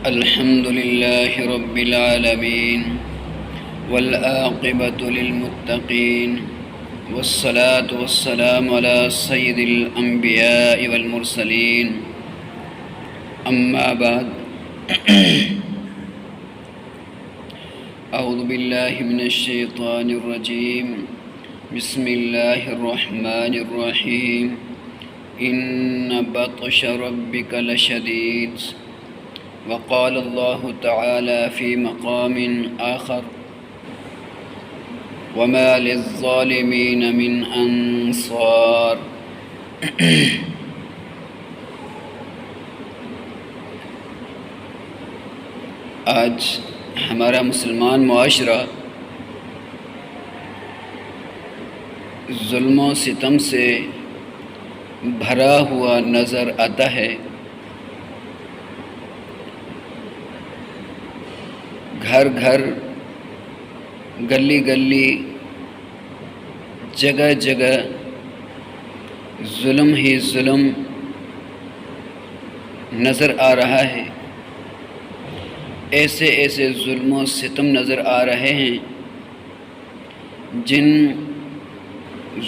الحمد لله رب العالمين والعاقبة للمتقين والصلاة والسلام على سيد الأنبياء والمرسلين أما بعد أعوذ بالله من الشيطان الرجيم بسم الله الرحمن الرحيم إن بطش ربك لشديد وقال الله تعالى في مقام آخر وما للظالمين من أنصار آج ہمارا مسلمان معاشرہ ظلم و ستم سے بھرا ہوا نظر آتا ہے۔ گھر گھر، گلی گلی، جگہ جگہ ظلم ہی ظلم نظر آ رہا ہے۔ ایسے ایسے ظلم و ستم نظر آ رہے ہیں جن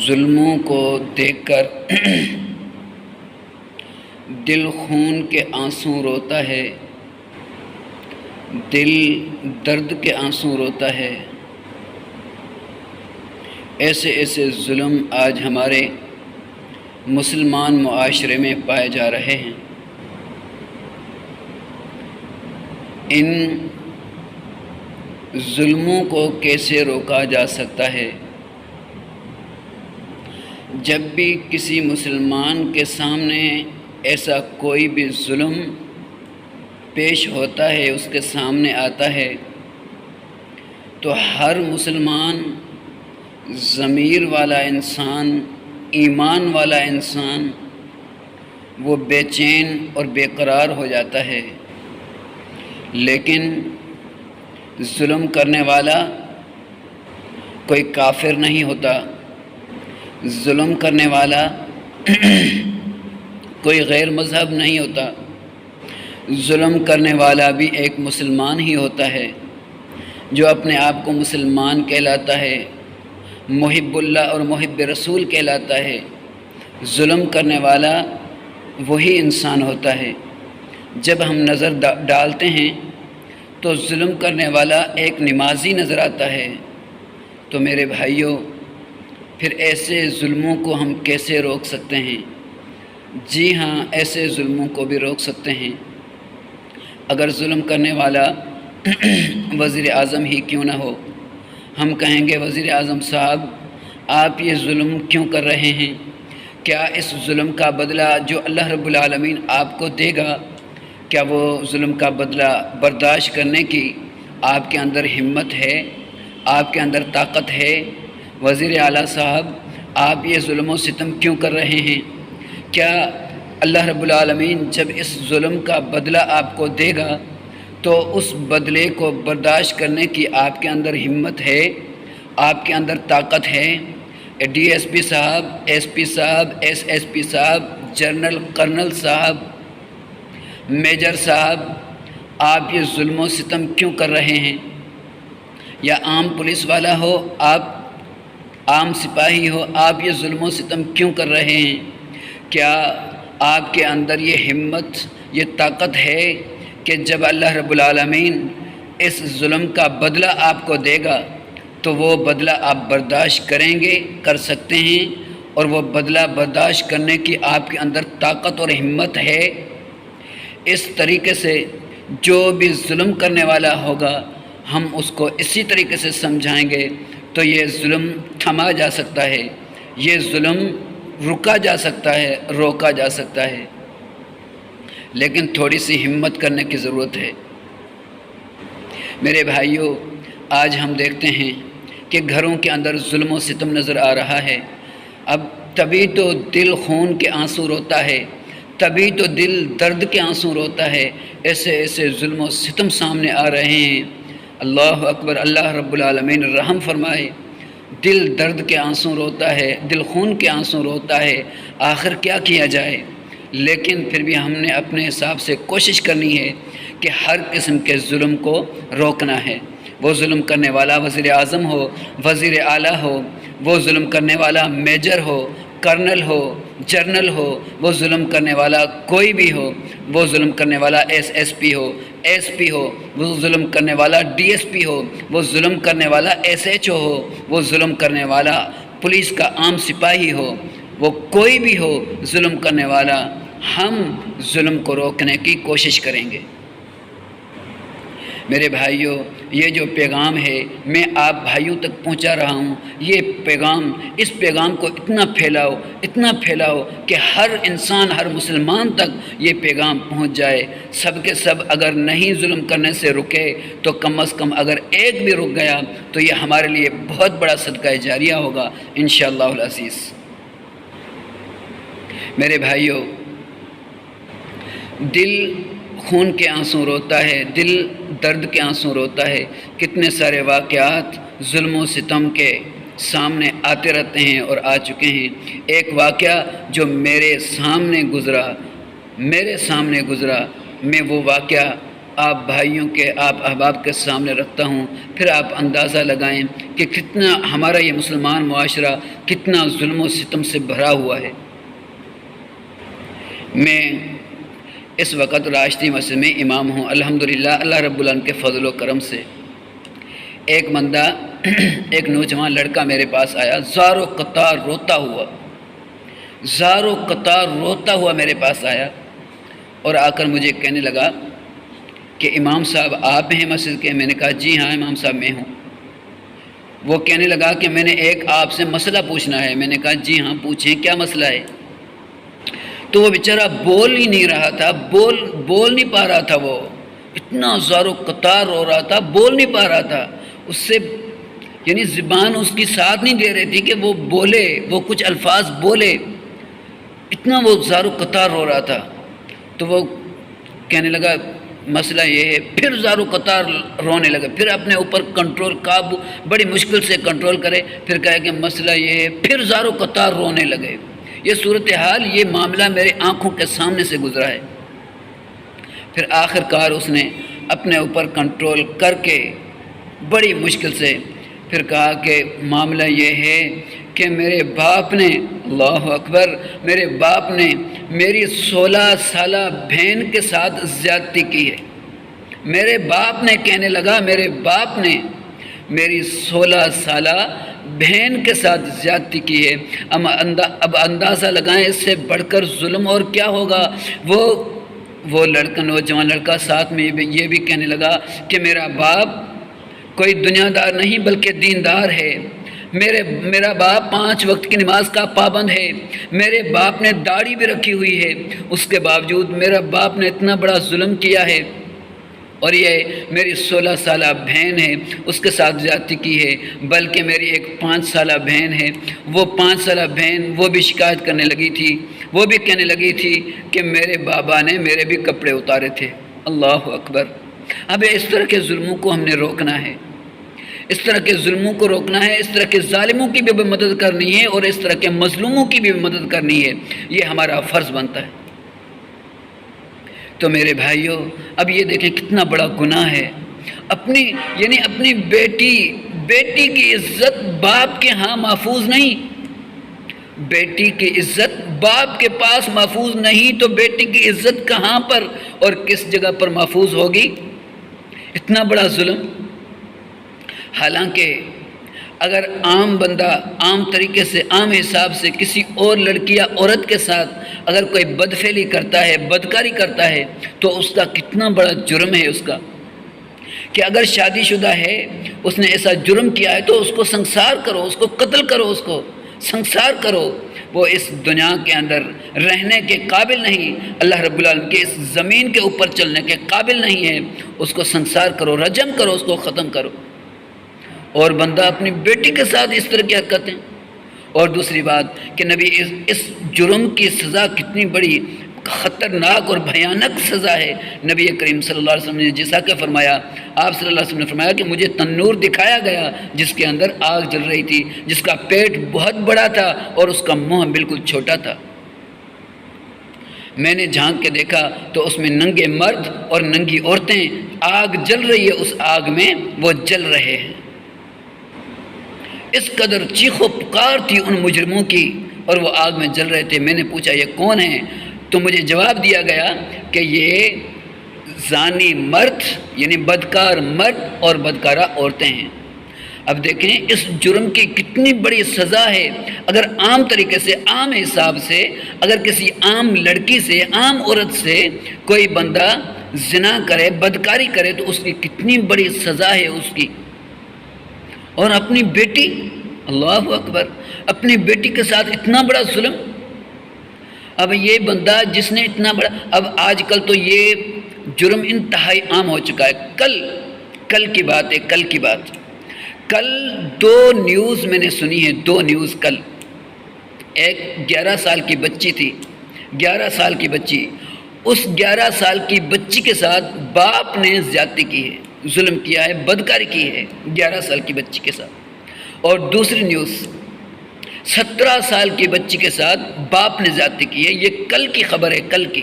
ظلموں کو دیکھ کر دل خون کے آنسو روتا ہے، دل درد کے آنسو روتا ہے۔ ایسے ایسے ظلم آج ہمارے مسلمان معاشرے میں پائے جا رہے ہیں۔ ان ظلموں کو کیسے روکا جا سکتا ہے؟ جب بھی کسی مسلمان کے سامنے ایسا کوئی بھی ظلم پیش ہوتا ہے، اس کے سامنے آتا ہے، تو ہر مسلمان، ضمیر والا انسان، ایمان والا انسان وہ بے چین اور بے قرار ہو جاتا ہے۔ لیکن ظلم کرنے والا کوئی کافر نہیں ہوتا، ظلم کرنے والا کوئی غیر مذہب نہیں ہوتا، ظلم کرنے والا بھی ایک مسلمان ہی ہوتا ہے جو اپنے آپ کو مسلمان کہلاتا ہے، محب اللہ اور محب رسول کہلاتا ہے۔ ظلم کرنے والا وہی انسان ہوتا ہے۔ جب ہم نظر ڈالتے ہیں تو ظلم کرنے والا ایک نمازی نظر آتا ہے، تو میرے بھائیوں، پھر ایسے ظلموں کو ہم کیسے روک سکتے ہیں؟ جی ہاں، ایسے ظلموں کو بھی روک سکتے ہیں۔ اگر ظلم کرنے والا وزیر اعظم ہی کیوں نہ ہو، ہم کہیں گے وزیر اعظم صاحب آپ یہ ظلم کیوں کر رہے ہیں؟ کیا اس ظلم کا بدلہ جو اللہ رب العالمین آپ کو دے گا، کیا وہ ظلم کا بدلہ برداشت کرنے کی آپ کے اندر ہمت ہے، آپ کے اندر طاقت ہے؟ وزیر اعلیٰ صاحب آپ یہ ظلم و ستم کیوں کر رہے ہیں؟ کیا اللہ رب العالمین جب اس ظلم کا بدلہ آپ کو دے گا تو اس بدلے کو برداشت کرنے کی آپ کے اندر ہمت ہے، آپ کے اندر طاقت ہے؟ ڈی ایس پی صاحب، ایس پی صاحب، ایس ایس پی صاحب، جنرل کرنل صاحب، میجر صاحب، آپ یہ ظلم و ستم کیوں کر رہے ہیں؟ یا عام پولیس والا ہو، آپ عام سپاہی ہو، آپ یہ ظلم و ستم کیوں کر رہے ہیں؟ کیا آپ کے اندر یہ ہمت، یہ طاقت ہے کہ جب اللہ رب العالمین اس ظلم کا بدلہ آپ کو دے گا تو وہ بدلہ آپ برداشت کریں گے، کر سکتے ہیں، اور وہ بدلہ برداشت کرنے کی آپ کے اندر طاقت اور ہمت ہے؟ اس طریقے سے جو بھی ظلم کرنے والا ہوگا ہم اس کو اسی طریقے سے سمجھائیں گے تو یہ ظلم تھما جا سکتا ہے، یہ ظلم رکا جا سکتا ہے، روکا جا سکتا ہے۔ لیکن تھوڑی سی ہمت کرنے کی ضرورت ہے۔ میرے بھائیوں، آج ہم دیکھتے ہیں کہ گھروں کے اندر ظلم و ستم نظر آ رہا ہے۔ اب تبھی تو دل خون کے آنسو روتا ہے، تبھی تو دل درد کے آنسو روتا ہے۔ ایسے ایسے ظلم و ستم سامنے آ رہے ہیں۔ اللہ اکبر، اللہ رب العالمین رحم فرمائے۔ دل درد کے آنسو روتا ہے، دل خون کے آنسو روتا ہے، آخر کیا کیا جائے؟ لیکن پھر بھی ہم نے اپنے حساب سے کوشش کرنی ہے کہ ہر قسم کے ظلم کو روکنا ہے۔ وہ ظلم کرنے والا وزیر اعظم ہو، وزیر اعلیٰ ہو، وہ ظلم کرنے والا میجر ہو، کرنل ہو، جرنل ہو، وہ ظلم کرنے والا کوئی بھی ہو، وہ ظلم کرنے والا ایس پی ہو، ایس پی ہو، وہ ظلم کرنے والا ڈی ایس پی ہو، وہ ظلم کرنے والا ایس ایچ او ہو، وہ ظلم کرنے والا پولیس کا عام سپاہی ہو، وہ کوئی بھی ہو ظلم کرنے والا، ہم ظلم کو روکنے کی کوشش کریں گے۔ میرے بھائیوں، یہ جو پیغام ہے میں آپ بھائیوں تک پہنچا رہا ہوں، یہ پیغام، اس پیغام کو اتنا پھیلاؤ کہ ہر انسان، ہر مسلمان تک یہ پیغام پہنچ جائے۔ سب کے سب اگر نہیں ظلم کرنے سے رکے تو کم از کم اگر ایک بھی رک گیا تو یہ ہمارے لیے بہت بڑا صدقہ جاریہ ہوگا انشاءاللہ العزیز۔ میرے بھائیوں، دل خون کے آنسو روتا ہے، دل درد کے آنسو روتا ہے۔ کتنے سارے واقعات ظلم و ستم کے سامنے آتے رہتے ہیں اور آ چکے ہیں۔ ایک واقعہ جو میرے سامنے گزرا، میں وہ واقعہ آپ بھائیوں کے، آپ احباب کے سامنے رکھتا ہوں، پھر آپ اندازہ لگائیں کہ کتنا ہمارا یہ مسلمان معاشرہ کتنا ظلم و ستم سے بھرا ہوا ہے۔ میں اس وقت راشدی مسجد میں امام ہوں، الحمدللہ، اللہ رب العالمین کے فضل و کرم سے۔ ایک بندہ، ایک نوجوان لڑکا میرے پاس آیا، زار و قطار روتا ہوا میرے پاس آیا اور آ کر مجھے کہنے لگا کہ امام صاحب آپ ہیں مسجد کے؟ میں نے کہا جی ہاں امام صاحب میں ہوں۔ وہ کہنے لگا کہ میں نے ایک آپ سے مسئلہ پوچھنا ہے۔ میں نے کہا جی ہاں پوچھیں، کیا مسئلہ ہے؟ تو وہ بیچارہ بول ہی نہیں رہا تھا، بول نہیں پا رہا تھا، وہ اتنا زار و قطار رو رہا تھا، بول نہیں پا رہا تھا، اس سے یعنی زبان اس کی ساتھ نہیں دے رہی تھی کہ وہ بولے، وہ کچھ الفاظ بولے، اتنا وہ زار و قطار رو رہا تھا۔ تو وہ کہنے لگا مسئلہ یہ ہے، پھر زار و قطار رونے لگا، پھر اپنے اوپر کنٹرول، قابو بڑی مشکل سے کنٹرول کرے، پھر کہا کہ مسئلہ یہ ہے، پھر زار و قطار رونے لگے۔ یہ صورتحال، یہ معاملہ میرے آنکھوں کے سامنے سے گزرا ہے۔ پھر آخر کار اس نے اپنے اوپر کنٹرول کر کے بڑی مشکل سے پھر کہا کہ معاملہ یہ ہے کہ میرے باپ نے، اللہ اکبر، میرے باپ نے میری 16 سالہ بہن کے ساتھ زیادتی کی ہے۔ میرے باپ نے، کہنے لگا میرے باپ نے میری 16 سالہ بہن کے ساتھ زیادتی کی ہے۔ اب اندازہ لگائیں اس سے بڑھ کر ظلم اور کیا ہوگا۔ وہ لڑکا، نوجوان لڑکا ساتھ میں یہ بھی کہنے لگا کہ میرا باپ کوئی دنیا دار نہیں بلکہ دیندار ہے، میرا باپ 5 وقت کی نماز کا پابند ہے، میرے باپ نے داڑھی بھی رکھی ہوئی ہے، اس کے باوجود میرا باپ نے اتنا بڑا ظلم کیا ہے اور یہ میری 16 سالہ بہن ہے، اس کے ساتھ زیادتی کی ہے، بلکہ میری ایک 5 سالہ بہن ہے، وہ 5 سالہ بہن وہ بھی شکایت کرنے لگی تھی، وہ بھی کہنے لگی تھی کہ میرے بابا نے میرے بھی کپڑے اتارے تھے۔ اللہ اکبر۔ اب اس طرح کے ظلموں کو ہم نے روکنا ہے، اس طرح کے ظلموں کو روکنا ہے، اس طرح کے ظالموں کی بھی مدد کرنی ہے اور اس طرح کے مظلوموں کی بھی مدد کرنی ہے، یہ ہمارا فرض بنتا ہے۔ تو میرے بھائیوں، اب یہ دیکھیں کتنا بڑا گناہ ہے، اپنی بیٹی کی عزت باپ کے ہاں محفوظ نہیں، بیٹی کی عزت باپ کے پاس محفوظ نہیں تو بیٹی کی عزت کہاں پر اور کس جگہ پر محفوظ ہوگی؟ اتنا بڑا ظلم۔ حالانکہ اگر عام بندہ عام طریقے سے، عام حساب سے کسی اور لڑکی یا عورت کے ساتھ اگر کوئی بدفعلی کرتا ہے، بدکاری کرتا ہے تو اس کا کتنا بڑا جرم ہے، اس کا کہ اگر شادی شدہ ہے، اس نے ایسا جرم کیا ہے تو اس کو سنسار کرو، اس کو قتل کرو، اس کو سنسار کرو، وہ اس دنیا کے اندر رہنے کے قابل نہیں، اللہ رب العالمین کے اس زمین کے اوپر چلنے کے قابل نہیں ہے، اس کو سنسار کرو، رجم کرو، اس کو ختم کرو۔ اور بندہ اپنی بیٹی کے ساتھ اس طرح کی حرکتیں۔ اور دوسری بات کہ نبی اس جرم کی سزا کتنی بڑی خطرناک اور بھیانک سزا ہے۔ نبی کریم صلی اللہ علیہ وسلم نے جیسا کہ فرمایا، آپ صلی اللہ علیہ وسلم نے فرمایا کہ مجھے تنور دکھایا گیا جس کے اندر آگ جل رہی تھی، جس کا پیٹ بہت بڑا تھا اور اس کا منہ بالکل چھوٹا تھا۔ میں نے جھانک کے دیکھا تو اس میں ننگے مرد اور ننگی عورتیں، آگ جل رہی ہے، اس آگ میں وہ جل رہے ہیں۔ اس قدر چیخ و پکار تھی ان مجرموں کی اور وہ آگ میں جل رہے تھے۔ میں نے پوچھا یہ کون ہیں؟ تو مجھے جواب دیا گیا کہ یہ زانی مرد یعنی بدکار مرد اور بدکارہ عورتیں ہیں۔ اب دیکھیں اس جرم کی کتنی بڑی سزا ہے۔ اگر عام طریقے سے، عام حساب سے، اگر کسی عام لڑکی سے، عام عورت سے کوئی بندہ زنا کرے، بدکاری کرے تو اس کی کتنی بڑی سزا ہے اس کی۔ اور اپنی بیٹی، اللہ اکبر، اپنی بیٹی کے ساتھ اتنا بڑا ظلم۔ اب یہ بندہ جس نے اتنا بڑا، اب آج کل تو یہ جرم انتہائی عام ہو چکا ہے۔ کل کی بات ہے، کل 2 نیوز میں نے سنی ہے، 2 نیوز کل۔ ایک 11 سال کی بچی تھی، 11 سال کی بچی، اس 11 سال کی بچی کے ساتھ باپ نے زیادتی کی ہے، ظلم کیا ہے، بدکاری کی ہے 11 سال کی بچی کے ساتھ۔ اور دوسری نیوز 17 سال کی بچی کے ساتھ باپ نے زیادتی کی ہے۔ یہ کل کی خبر ہے، کل کی۔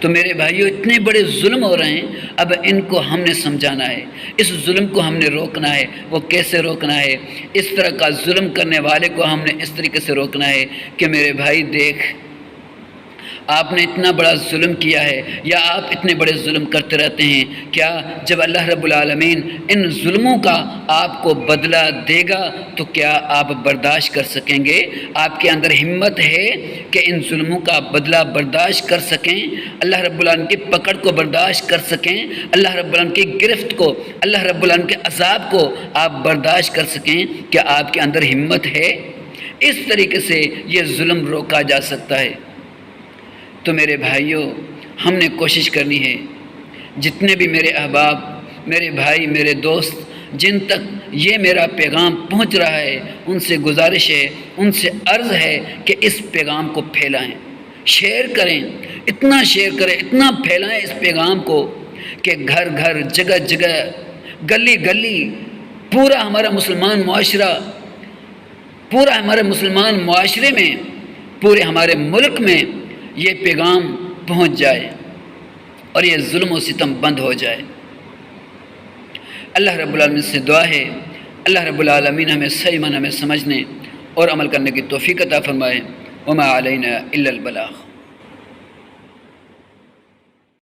تو میرے بھائیوں اتنے بڑے ظلم ہو رہے ہیں، اب ان کو ہم نے سمجھانا ہے، اس ظلم کو ہم نے روکنا ہے۔ وہ کیسے روکنا ہے؟ اس طرح کا ظلم کرنے والے کو ہم نے اس طریقے سے روکنا ہے کہ میرے بھائی دیکھ، آپ نے اتنا بڑا ظلم کیا ہے یا آپ اتنے بڑے ظلم کرتے رہتے ہیں، کیا جب اللہ رب العالمین ان ظلموں کا آپ کو بدلہ دے گا تو کیا آپ برداشت کر سکیں گے؟ آپ کے اندر ہمت ہے کہ ان ظلموں کا بدلہ برداشت کر سکیں، اللہ رب العالمین کی پکڑ کو برداشت کر سکیں، اللہ رب العالمین کی گرفت کو، اللہ رب العالمین کے عذاب کو آپ برداشت کر سکیں؟ کیا آپ کے اندر ہمت ہے؟ اس طریقے سے یہ ظلم روکا جا سکتا ہے۔ تو میرے بھائیوں، ہم نے کوشش کرنی ہے، جتنے بھی میرے احباب، میرے بھائی، میرے دوست جن تک یہ میرا پیغام پہنچ رہا ہے، ان سے گزارش ہے، ان سے عرض ہے کہ اس پیغام کو پھیلائیں، شیئر کریں، اتنا شیئر کریں، اتنا پھیلائیں اس پیغام کو کہ گھر گھر، جگہ جگہ، گلی گلی، پورا ہمارا مسلمان معاشرہ، پورا ہمارے مسلمان معاشرے میں، پورے ہمارے ملک میں یہ پیغام پہنچ جائے اور یہ ظلم و ستم بند ہو جائے۔ اللہ رب العالمین سے دعا ہے، اللہ رب العالمین ہمیں صحیح معنی میں سمجھنے اور عمل کرنے کی توفیق عطا فرمائے۔ وما علینا الا البلاغ۔